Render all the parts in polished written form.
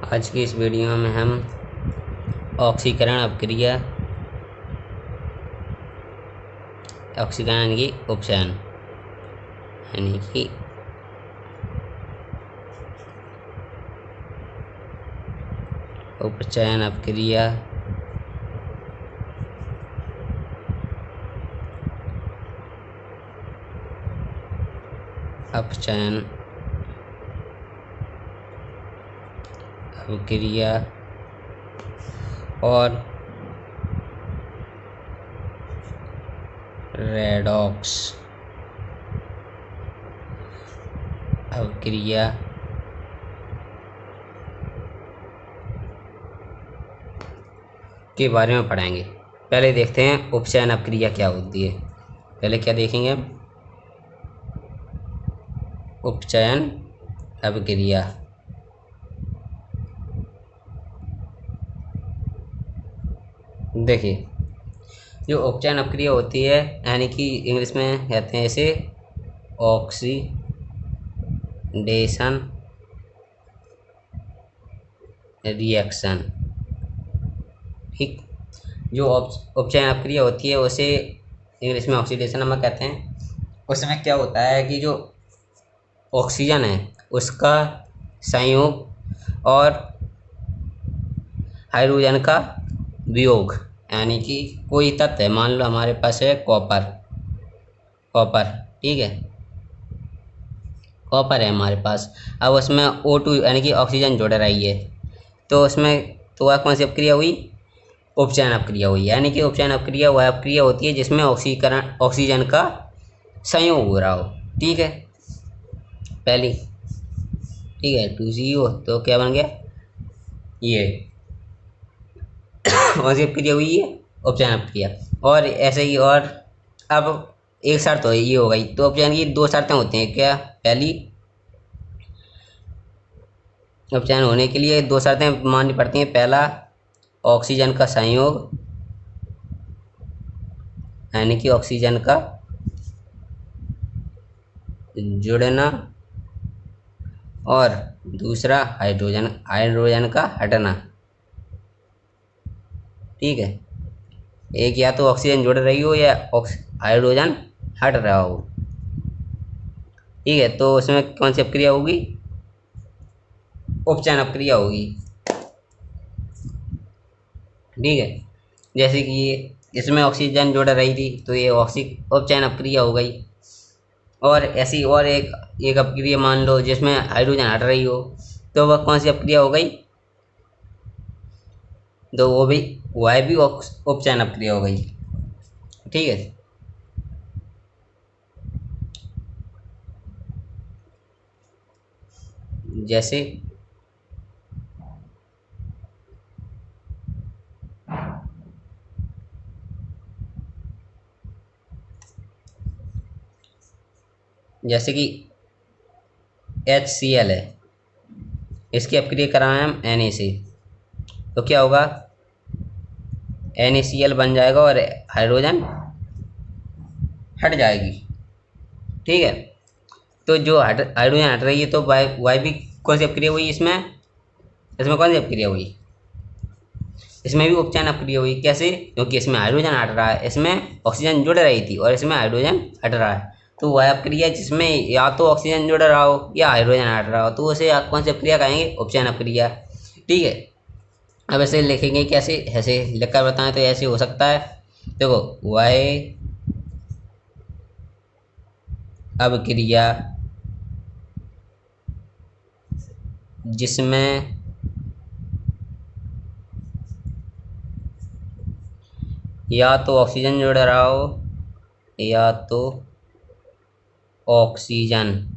आज की इस वीडियो में हम ऑक्सीकरण अपक्रिया ऑक्सीकरण की उपचयन यानी कि उपचयन अपक्रिया अपचयन अपक्रिया और रेडॉक्स अपक्रिया के बारे में पढ़ाएंगे। पहले देखते हैं उपचयन अपक्रिया क्या होती है। पहले क्या देखेंगे हम? उपचयन अपक्रिया देखिए, जो उपचयन अपक्रिया होती है यानी कि इंग्लिश में कहते हैं इसे ऑक्सीडेशन रिएक्शन। ठीक, जो उपचयन अपक्रिया होती है उसे इंग्लिश में ऑक्सीडेशन नमक कहते हैं। उसमें क्या होता है कि जो ऑक्सीजन है उसका संयोग और हाइड्रोजन का वियोग, यानी कि कोई तत्व है, मान लो हमारे पास है कॉपर। ठीक है, कॉपर है हमारे पास। अब उसमें O2 यानी कि ऑक्सीजन जुड़ रही है, तो उसमें तो वह कौन सी अपक्रिया हुई? उपचयन अपक्रिया हुई। यानी कि उपचयन अपक्रिया वह अपक्रिया होती है जिसमें ऑक्सीजन का संयोग हो रहा हो। ठीक है, पहली, ठीक है, 2CO, तो क्या बन गया ये कौन सी अपक्रिया हुई है? उपचयन अपक्रिया। और ऐसे ही, और अब एक शर्त हो ये हो गई, तो उपचयन की दो शर्तें होती हैं क्या? पहली, उपचयन होने के लिए दो शर्तें माननी पड़ती हैं। पहला, ऑक्सीजन का संयोग यानी कि ऑक्सीजन का जुड़ना, और दूसरा हाइड्रोजन का हटना। ठीक है, एक या तो ऑक्सीजन जुड़ रही हो या हाइड्रोजन हट रहा हो। ठीक है, तो उसमें कौन सी अपक्रिया होगी? उपचयन अपक्रिया होगी। ठीक है, जैसे कि ये इसमें ऑक्सीजन जुड़ रही थी तो ये उपचयन अपक्रिया हो गई। और ऐसी और एक अपक्रिया मान लो जिसमें हाइड्रोजन हट रही हो, तो वह कौन सी अपक्रिया हो गई? तो वह भी उपचयन अपक्रिया हो गई। ठीक है, जैसे जैसे कि HCl है, इसकी अपक्रिया कराएं हम Na से, तो क्या होगा? NaCl बन जाएगा और हाइड्रोजन हट जाएगी। ठीक है, तो जो हाइड्रोजन हट रही है तो वाई भी कौन सी अपक्रिया हुई इसमें? इसमें कौन सी अपक्रिया हुई? इसमें भी उपचयन अपक्रिया हुई। कैसे? क्योंकि इसमें हाइड्रोजन हट रहा है, इसमें ऑक्सीजन जुड़ रही थी और इसमें हाइड्रोजन हट रहा है। तो वह अपक्रिया जिसमें या तो ऑक्सीजन जुड़ रहा हो या हाइड्रोजन हट रहा हो, तो उसे कौन सी अपक्रिया कहेंगे? उपचयन अपक्रिया। ठीक है, अब ऐसे लिखेंगे, कैसे? ऐसे लिखकर बताएं तो ऐसे हो सकता है। देखो, वह अपक्रिया जिसमें या तो ऑक्सीजन जुड़ रहा हो या तो ऑक्सीजन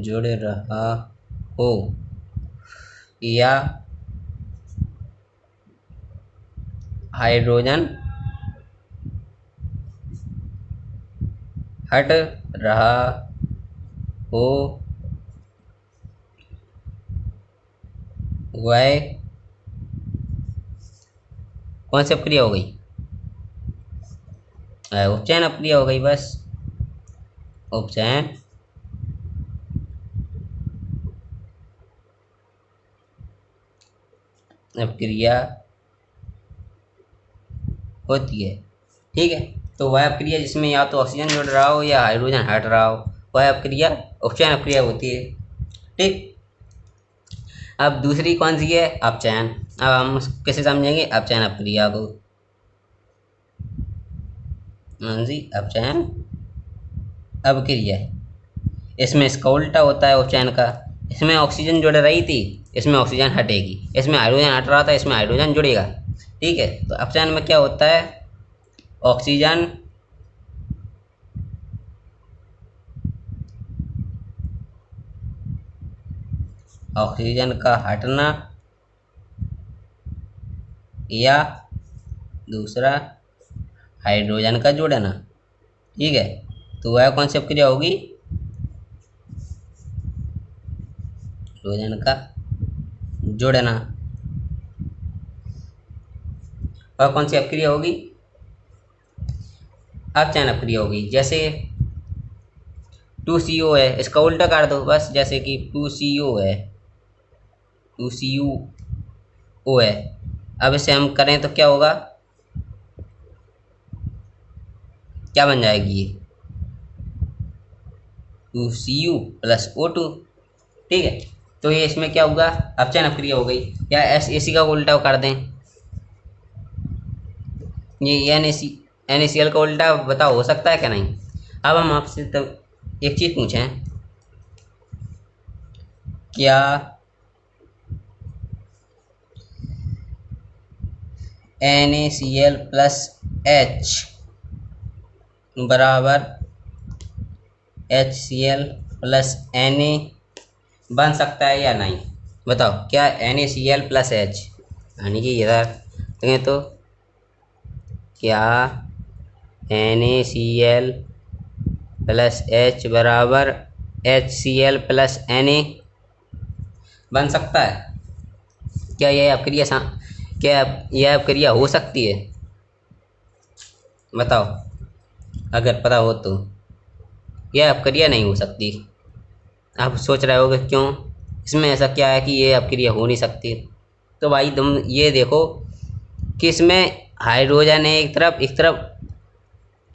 जुड़ रहा हो या हाइड्रोजन हट रहा हो, वह कौन सी अपक्रिया हो गई? उपचयन अपक्रिया हो गई। बस उपचयन अपक्रिया होती है। ठीक है, तो वह अपक्रिया जिसमें या तो ऑक्सीजन जुड़ रहा हो या हाइड्रोजन हट रहा हो, वह अपक्रिया उपचयन अपक्रिया होती है। ठीक, अब दूसरी कौन सी है? अपचयन। अब हम कैसे समझेंगे अपचयन अपक्रिया को? जी, अपचयन अपक्रिया है, इसमें इसका उल्टा होता है उपचयन का। इसमें ऑक्सीजन जुड़ रही थी, इसमें ऑक्सीजन हटेगी। इसमें हाइड्रोजन हट रहा था, इसमें हाइड्रोजन जुड़ेगा। ठीक है, तो अपचयन में क्या होता है? ऑक्सीजन ऑक्सीजन का हटना या दूसरा हाइड्रोजन का जुड़ना। ठीक है, तो वह कौन सी अपक्रिया होगी? हाइड्रोजन का जुड़ना। वह कौन सी अपक्रिया होगी? अपचयन अपक्रिया होगी। जैसे 2CO है, इसका उल्टा कर दो बस। जैसे कि 2CO है, 2CuO है। अब इसे हम करें तो क्या होगा? क्या बन जाएगी ये? 2Cu + O2। ठीक है, तो ये इसमें क्या होगा? अपचयन अपक्रिया हो गई। या एसी का उल्टा कर दें, ये NaCl का उल्टा बताओ, हो सकता है क्या? नहीं। अब हम आपसे तब एक चीज़ पूछें, क्या NaCl + H बराबर HCl + Na बन सकता है या नहीं? बताओ, क्या NaCl + H, यानी कि इधर देखें तो क्या NaCl + H बराबर HCl + Na बन सकता है? क्या यह अपक्रिया हो सकती है? बताओ, अगर पता हो तो। यह अपक्रिया नहीं हो सकती। आप सोच रहे होगे क्यों, इसमें ऐसा क्या है कि ये अपक्रिया हो नहीं सकती? तो भाई तुम ये देखो कि इसमें हाइड्रोजन है एक तरफ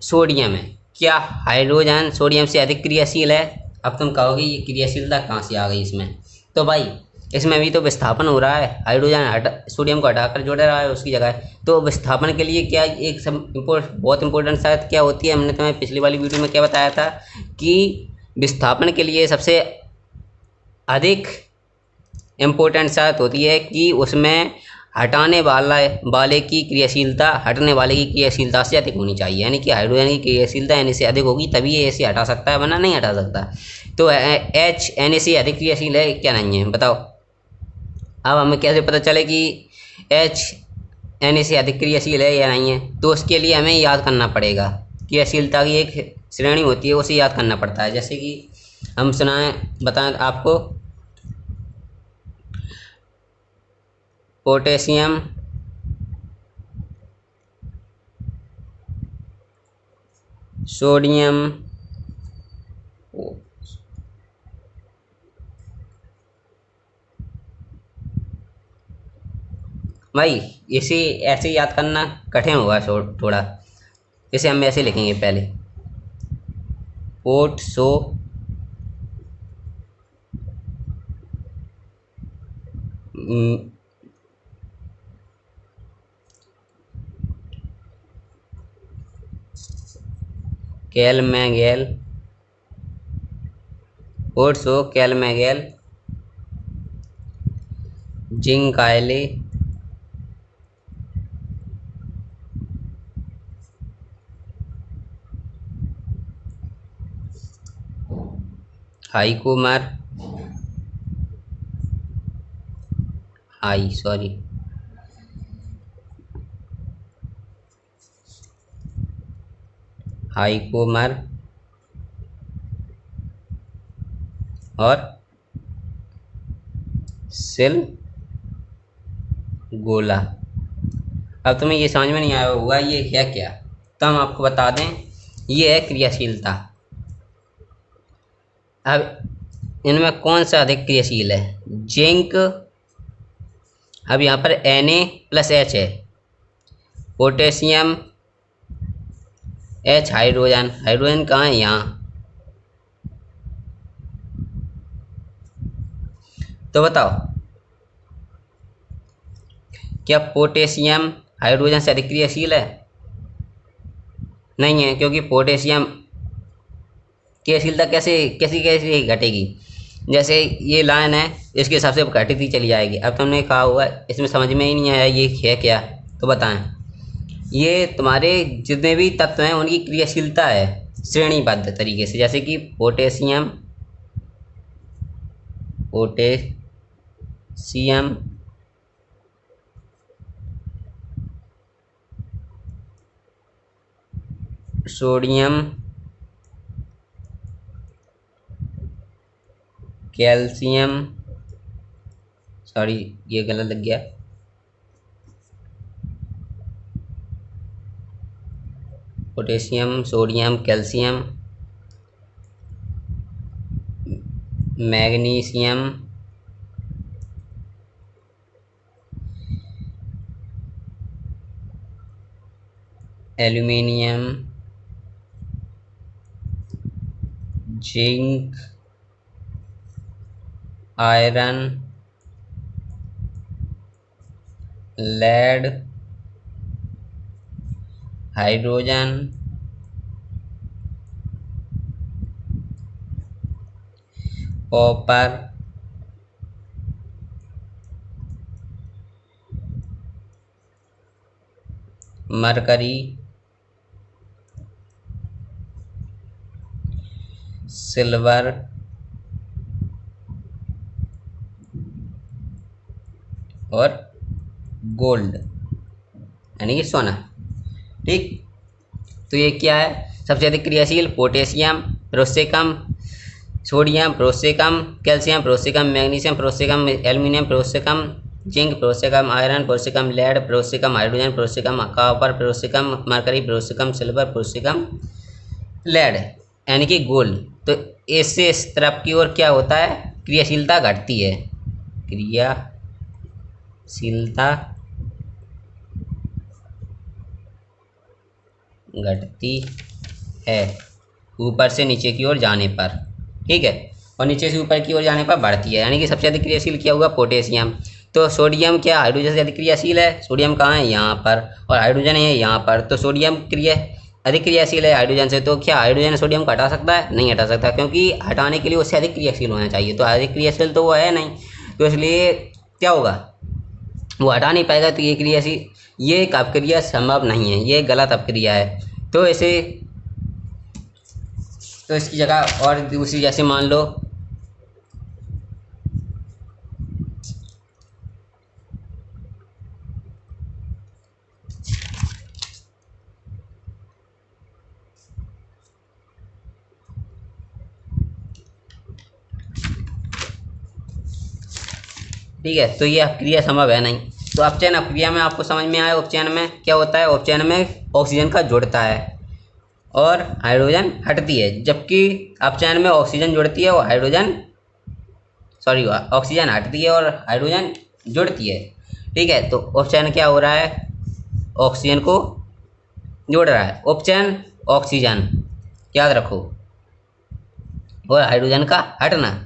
सोडियम है। क्या हाइड्रोजन सोडियम से अधिक क्रियाशील है? अब तुम कहोगे ये क्रियाशीलता कहाँ से आ गई इसमें? तो भाई इसमें भी तो विस्थापन हो रहा है, हाइड्रोजन सोडियम को हटाकर जोड़ रहा है उसकी जगह। तो विस्थापन के लिए क्या एक बहुत इंपॉर्टेंट शायद क्या होती है, हमने तुम्हें पिछली वाली वीडियो में क्या बताया था कि विस्थापन के लिए सबसे अधिक इम्पोर्टेंट शर्त होती है कि उसमें हटाने वाले की क्रियाशीलता हटने वाले की क्रियाशीलता से अधिक होनी चाहिए। यानी कि हाइड्रोजन की क्रियाशीलता Na से अधिक होगी तभी ये ऐसे हटा सकता है, वरना नहीं हटा सकता। तो H Na से अधिक क्रियाशील है क्या नहीं है? बताओ। अब हमें कैसे पता चले कि H Na से अधिक क्रियाशील है या नहीं है? तो उसके लिए हमें याद करना पड़ेगा, क्रियाशीलता की एक श्रेणी होती है, उसे याद करना पड़ता है। जैसे कि हम बताएं आपको, पोटेशियम सोडियम भाई इसे ऐसे याद करना कठिन होगा थोड़ा। इसे हम ऐसे लिखेंगे पहले, पोट सो कैलमेगेल, पोर्सो कैलमेगेल जिंकाइले हाइकोमर हाइकोमर और सेल गोला। अब तुम्हें ये समझ में नहीं आया होगा ये है क्या, तो हम आपको बता दें, ये है क्रियाशीलता। अब इनमें कौन सा अधिक क्रियाशील है? जिंक। अब यहाँ पर Na+H है, पोटेशियम, H हाइड्रोजन। हाइड्रोजन कहाँ है? यहाँ। तो बताओ क्या पोटेशियम हाइड्रोजन से अधिक क्रियाशील है? नहीं है, क्योंकि पोटेशियम क्रियाशीलता कैसे कैसी कैसी घटेगी? जैसे ये लाइन है, इसके हिसाब से घटती चली जाएगी। अब तुमने कहा हुआ इसमें समझ में ही नहीं आया ये है क्या, तो बताएं। ये तुम्हारे जितने भी तत्व हैं उनकी क्रियाशीलता है श्रेणीबद्ध तरीके से, जैसे कि पोटेशियम, सोडियम, कैल्शियम, सॉरी ये गलत लग गया, potassium, sodium, calcium, magnesium, aluminium, zinc, iron, lead, hydrogen, copper, mercury, silver, और गोल्ड यानी कि सोना। ठीक, तो ये क्या है? सबसे अधिक क्रियाशील पोटेशियम, फिर उससे कम सोडियम, फिर उससे कम कैल्शियम, फिर उससे कम मैग्नीशियम, फिर उससे कम एल्यूमिनियम, फिर उससे कम जिंक, फिर उससे कम आयरन, फिर उससे कम लेड, फिर उससे कम हाइड्रोजन, फिर उससे कम कॉपर, फिर उससे कम मरकरी, फिर उससे कम सिल्वर, फिर उससे कम लेड यानी कि गोल्ड। तो इससे इस तरफ की ओर क्या होता है? क्रियाशीलता घटती है, क्रियाशीलता घटती है ऊपर से नीचे की ओर जाने पर। ठीक है, और नीचे से ऊपर की ओर जाने पर बढ़ती है, यानी कि सबसे अधिक क्रियाशील क्या होगा? पोटेशियम। तो सोडियम क्या हाइड्रोजन से अधिक क्रियाशील है? सोडियम कहाँ है? यहाँ पर, और हाइड्रोजन है यहाँ पर। तो सोडियम अधिक क्रियाशील है हाइड्रोजन से। तो क्या हाइड्रोजन सोडियम को हटा सकता है? नहीं हटा सकता, क्योंकि हटाने के लिए उससे अधिक क्रियाशील होना चाहिए। तो अधिक क्रियाशील तो वो है नहीं, तो इसलिए क्या होगा? वो हटा नहीं पाएगा। तो ये क्रियाशील, ये एक अपक्रिया संभव नहीं है, ये गलत अपक्रिया है। तो ऐसे, तो इसकी जगह और दूसरी, जैसे मान लो ठीक है, तो ये अपक्रिया संभव है नहीं। तो अपचयन अपक्रिया में आपको समझ में आया, उपचयन में क्या होता है? उपचयन में ऑक्सीजन का जुड़ता है और हाइड्रोजन हटती है, जबकि अपचयन में ऑक्सीजन जुड़ती है और ऑक्सीजन हटती है और हाइड्रोजन जुड़ती है। ठीक है, तो उपचयन क्या हो रहा है? ऑक्सीजन को जोड़ रहा है। उपचयन ऑक्सीजन, याद रखो, और हाइड्रोजन का हटना,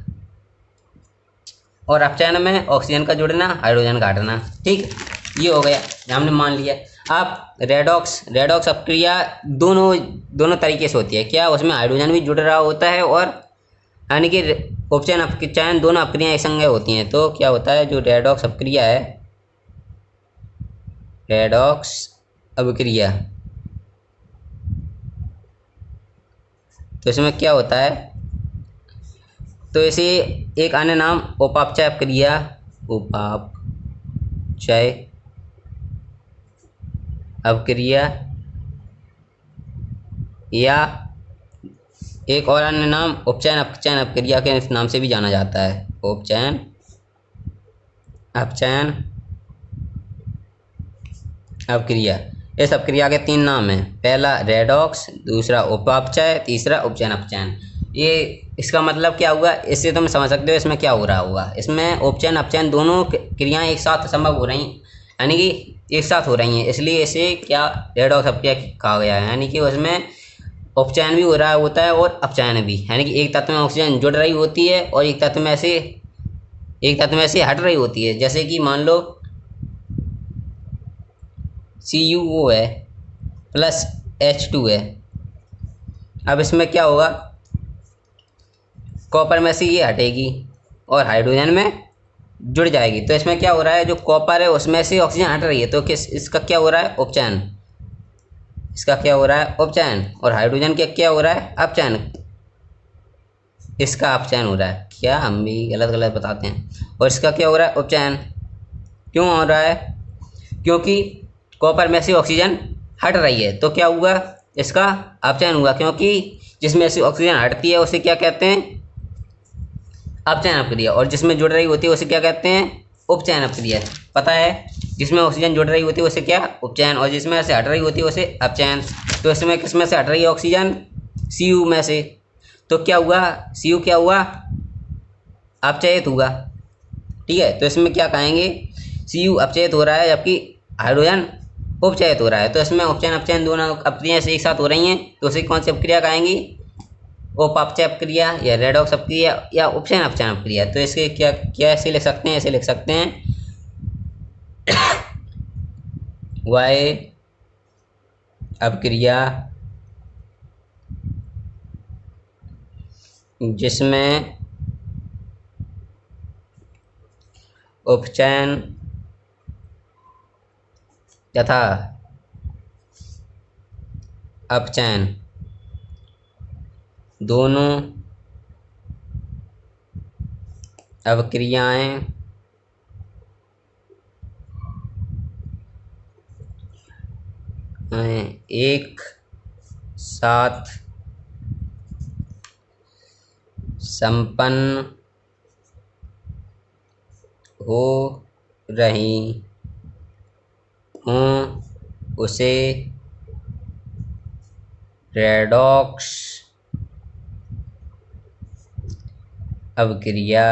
और अपचयन में ऑक्सीजन का जुड़ना, हाइड्रोजन का हटना। ठीक, ये हो गया, हमने मान लिया। अब रेडॉक्स अपक्रिया दोनों तरीके से होती है। क्या उसमें हाइड्रोजन भी जुड़ रहा होता है, और यानी कि उपचयन अपचयन दोनों अपक्रियाएं एक संग होती हैं। तो क्या होता है? जो रेडॉक्स अपक्रिया है, रेडॉक्स अपक्रिया, तो इसमें क्या होता है? तो इसे एक अन्य नाम उपापचय अपक्रिया, उपापचय अपक्रिया, या एक और अन्य नाम उपचयन अपचयन अपक्रिया के नाम से भी जाना जाता है। उपचयन अपचयन अपक्रिया। इस अपक्रिया के 3 नाम हैं, पहला रेडॉक्स, दूसरा उपापचय, तीसरा उपचयन अपचयन। ये इसका मतलब क्या हुआ, इससे तुम समझ सकते हो इसमें क्या हो रहा होगा। इसमें उपचयन अपचयन दोनों क्रियाएं एक साथ संभव हो रही, यानी कि एक साथ हो रही हैं, इसलिए इसे क्या रेडॉक्स अपक्रिया कहा गया है। यानी कि उसमें उपचयन भी हो रहा होता है और अपचयन भी, यानी कि एक तत्व में ऑक्सीजन जुड़ रही होती है और एक तत्व में से हट रही होती है। जैसे कि मान लो CuO है प्लस H2 है। अब इसमें क्या होगा, कॉपर में से ये हटेगी और हाइड्रोजन में जुड़ जाएगी। तो इसमें क्या हो रहा है, जो कॉपर है उसमें से ऑक्सीजन हट रही है, तो किस इसका क्या हो रहा है, उपचयन। इसका क्या हो रहा है, उपचयन। और हाइड्रोजन का क्या हो रहा है, अपचयन। इसका अपचयन हो रहा है, क्या हम भी गलत गलत बताते हैं। और इसका क्या हो रहा है, उपचयन। क्यों हो रहा है, क्योंकि कॉपर में से ऑक्सीजन हट रही है, तो क्या हुआ, इसका अपचयन हुआ। क्योंकि जिसमें से ऑक्सीजन हटती है उसे क्या कहते हैं, अपचयन अपक्रिया। और जिसमें जुड़ रही होती है उसे क्या कहते हैं, उपचयन अपक्रिया। पता है, जिसमें ऑक्सीजन जुड़ रही होती है उसे क्या, उपचयन, और जिसमें से हट रही होती है उसे अपचयन। तो इसमें किसमें से हट रही है ऑक्सीजन, Cu में से। तो क्या हुआ, Cu क्या हुआ, अपचयित हुआ। ठीक है, तो इसमें क्या कहेंगे, Cu अपचयित हो रहा है जबकि हाइड्रोजन उपचयित हो रहा है। तो इसमें उपचयन अपचयन दोनों अपक्रियाएं एक साथ हो रही हैं, तो उसे कौन सी अपक्रिया कहेंगी, उपचय अपक्रिया या रेडॉक्स अपक्रिया या उपचयन अपचयन अपक्रिया। तो इसके क्या क्या ऐसे लिख सकते हैं, ऐसे लिख सकते हैं वाय अपक्रिया जिसमें उपचयन तथा अपचयन दोनों अपक्रियाएं एक साथ संपन्न हो रही हों उसे रेडॉक्स अपक्रिया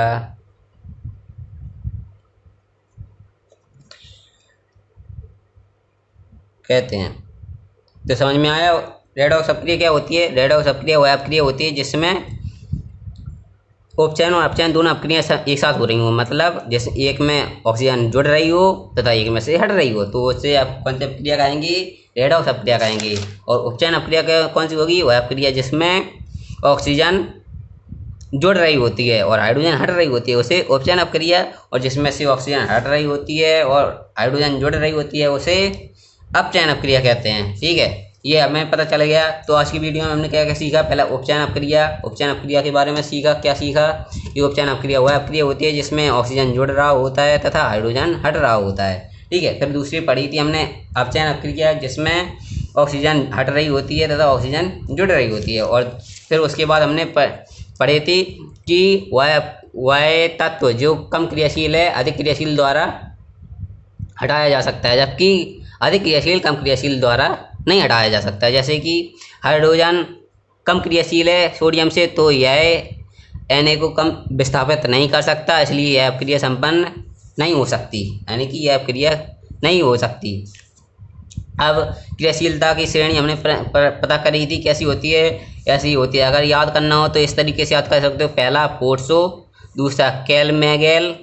कहते हैं। तो समझ में आया, रेडॉक्स अपक्रिया क्या होती है, रेडॉक्स अपक्रिया वह अपक्रिया होती है जिसमें उपचयन और अपचयन दोनों अपक्रियाएं एक साथ हो रही हो। मतलब जैसे एक में ऑक्सीजन जुड़ रही हो तथा एक में से हट रही हो, तो उससे आप कौन सी अपक्रिया कहेंगे, रेडॉक्स अपक्रिया कहेंगे। और उपचयन अपक्रिया कौन सी होगी, वह अपक्रिया जिसमें ऑक्सीजन जुड़ रही होती है और हाइड्रोजन हट रही होती है उसे उपचयन अपक्रिया, और जिसमें से ऑक्सीजन हट रही होती है और हाइड्रोजन जुड़ रही होती है उसे अपचयन अपक्रिया कहते हैं। ठीक है, ये हमें पता चल गया। तो आज की वीडियो में हमने क्या क्या सीखा, पहले उपचयन अपक्रिया के बारे में सीखा। क्या सीखा, ये उपचयन अपक्रिया वह अपक्रिया होती है जिसमें ऑक्सीजन जुड़ रहा होता है तथा हाइड्रोजन हट रहा होता है। ठीक है, फिर दूसरी पढ़ी थी हमने अपचयन अपक्रिया जिसमें ऑक्सीजन हट रही होती है तथा ऑक्सीजन जुड़ रही होती है। और फिर उसके बाद हमने पढ़ी थी कि वह तत्व जो कम क्रियाशील है अधिक क्रियाशील द्वारा हटाया जा सकता है, जबकि अधिक क्रियाशील कम क्रियाशील द्वारा नहीं हटाया जा सकता। जैसे कि हाइड्रोजन कम क्रियाशील है सोडियम से, तो यह Na को कम विस्थापित नहीं कर सकता, इसलिए यह अपक्रिया संपन्न नहीं हो सकती, यानी कि यह अपक्रिया नहीं हो सकती। अब क्रियाशीलता की श्रेणी हमने पता करी थी, कैसी होती है, ऐसी होती है। अगर याद करना हो तो इस तरीके से याद कर सकते हो, पहला पोर्सो, दूसरा कैलमेगेल,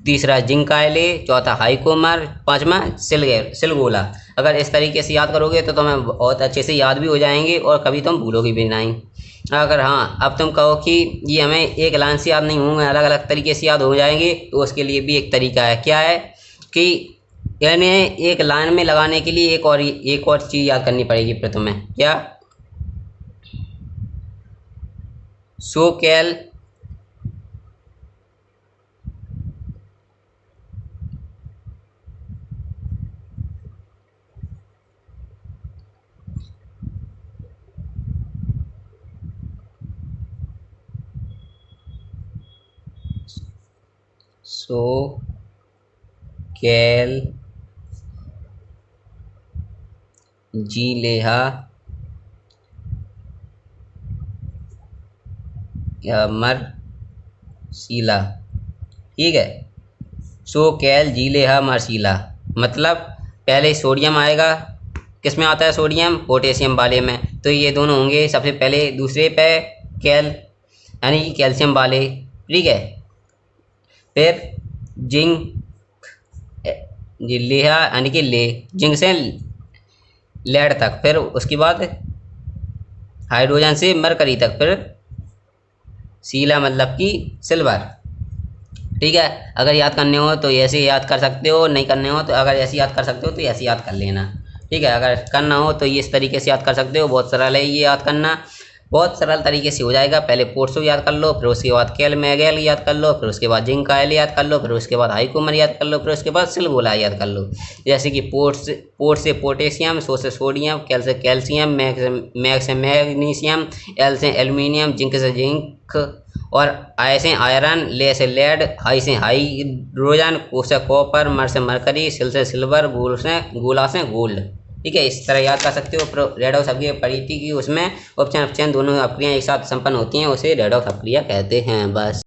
तीसरा जिंकाइले, चौथा हाइकोमर, पांचवा सिलगोला। अगर इस तरीके से याद करोगे तो तुम्हें बहुत अच्छे से याद भी हो जाएंगे और कभी तुम भूलोगे भी नहीं। अगर हाँ अब तुम कहो कि ये हमें एक लाइन से याद नहीं होंगे, अलग अलग तरीके से याद हो जाएंगे, तो उसके लिए भी एक तरीका है। क्या है कि यानी एक लाइन में लगाने के लिए एक और चीज़ याद करनी पड़ेगी फिर तुम्हें। क्या, सो कैल सो कैल जी लेहा मरसीला, ठीक है। सो कैल जीलेहा मरसीला, मतलब पहले सोडियम आएगा, किस में आता है सोडियम, पोटेशियम वाले में, तो ये दोनों होंगे सबसे पहले दूसरे पे कैल यानी कि कैल्शियम वाले, ठीक है। फिर जिंक लेहा यानी कि ले, जिंक से लेड तक, फिर उसके बाद हाइड्रोजन से मरकरी तक, फिर सीला मतलब कि सिल्वर, ठीक है। अगर याद करने हो तो ऐसे याद कर सकते हो, नहीं करने हो तो अगर ऐसे याद कर सकते हो तो ऐसे याद कर लेना, ठीक है। अगर करना हो तो ये इस तरीके से याद कर सकते हो, बहुत सरल है ये याद करना, बहुत सरल तरीके से हो जाएगा। पहले पोर्सो याद कर लो, फिर उसके बाद कैल मैगेल याद कर लो, फिर उसके बाद जिंक आयल याद कर लो, फिर उसके बाद हाइकोमर याद कर लो, फिर उसके बाद सिल्वोला याद कर लो। जैसे कि पोर्ट से पोटेशियम, सो से सोडियम, कैल से कैल्शियम, मैग से मैग्नीशियम, एल से एल्यूमिनियम, जिंक से जिंक, और आई से आयरन, ले से लेड, हाई से हाइड्रोजन, को से कॉपर, मर से मरकरी, सिल से सिल्वर, गोला से गोल्ड, ठीक है। इस तरह याद कर सकते हो। रेडॉक्स अभिक्रिया पड़ी थी कि उसमें ऑप्शन दोनों अभिक्रियाएं एक साथ संपन्न होती हैं, उसे रेडॉक्स अभिक्रिया कहते हैं। बस।